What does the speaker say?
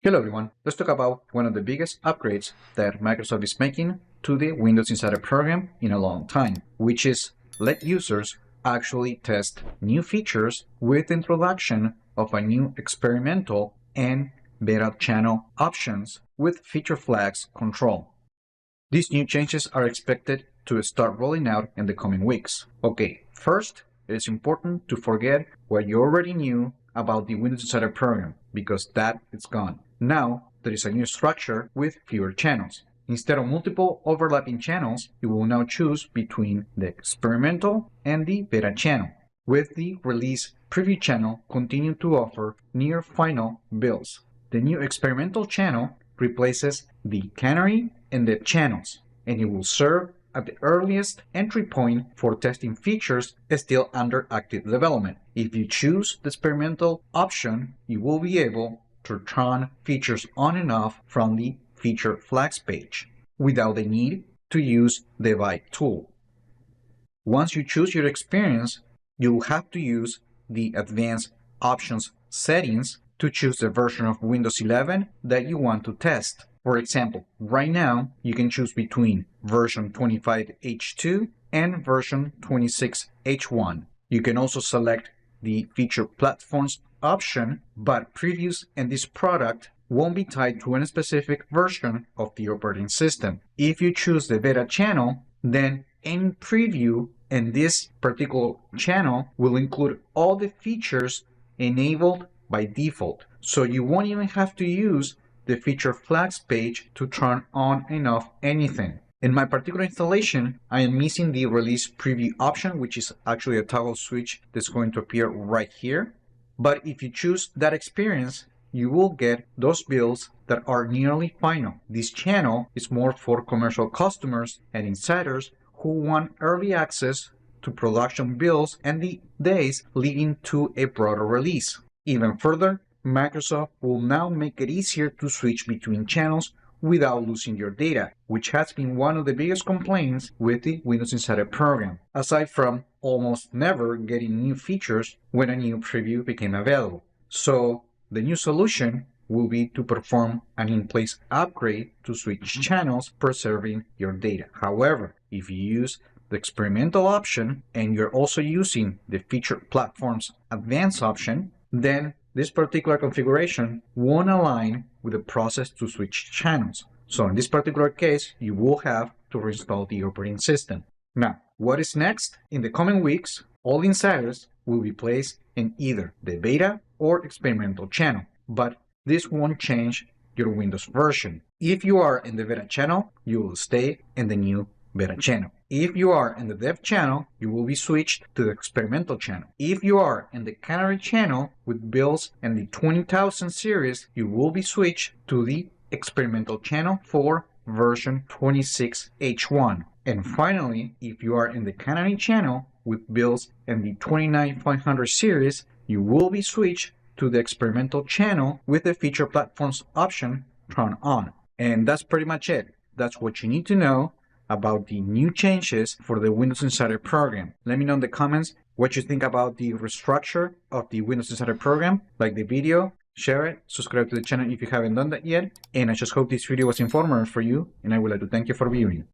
Hello everyone, let's talk about one of the biggest upgrades that Microsoft is making to the Windows Insider program in a long time, which is let users actually test new features with the introduction of a new experimental and beta channel options with feature flags control. These new changes are expected to start rolling out in the coming weeks. Okay, first, it is important to forget what you already knew about the Windows Insider program, because that is gone. Now, there is a new structure with fewer channels. Instead of multiple overlapping channels, you will now choose between the experimental and the beta channel, with the release preview channel continuing to offer near final builds. The new experimental channel replaces the canary and the channels, and it will serve at the earliest entry point for testing features still under active development. If you choose the experimental option, you will be able to turn features on and off from the feature flags page without the need to use the Byte tool. Once you choose your experience, you'll have to use the advanced options settings to choose the version of Windows 11 that you want to test. For example, right now you can choose between version 25H2 and version 26H1. You can also select the feature platforms option, but previews in this product won't be tied to any specific version of the operating system. If you choose the beta channel, then any preview in this particular channel will include all the features enabled by default. So you won't even have to use the feature flags page to turn on and off anything. In my particular installation, I am missing the release preview option, which is actually a toggle switch that's going to appear right here. But if you choose that experience, you will get those builds that are nearly final. This channel is more for commercial customers and insiders who want early access to production builds and the days leading to a broader release. Even further, Microsoft will now make it easier to switch between channels without losing your data, which has been one of the biggest complaints with the Windows Insider program, aside from almost never getting new features when a new preview became available. So the new solution will be to perform an in-place upgrade to switch channels, preserving your data. However, if you use the experimental option and you're also using the feature platforms advanced option, then this particular configuration won't align with the process to switch channels. So in this particular case, you will have to reinstall the operating system. Now, what is next? In the coming weeks, all insiders will be placed in either the beta or experimental channel, but this won't change your Windows version. If you are in the beta channel, you will stay in the new beta channel. If you are in the dev channel, you will be switched to the experimental channel. If you are in the canary channel with builds in the 20,000 series, you will be switched to the experimental channel for version 26H1. And finally, if you are in the canary channel with builds in the 29,500 series, you will be switched to the experimental channel with the feature platforms option turned on. And that's pretty much it. That's what you need to know about the new changes for the Windows Insider program. Let me know in the comments what you think about the restructure of the Windows Insider program. Like the video, share it, subscribe to the channel if you haven't done that yet, and I just hope this video was informative for you, and I would like to thank you for viewing.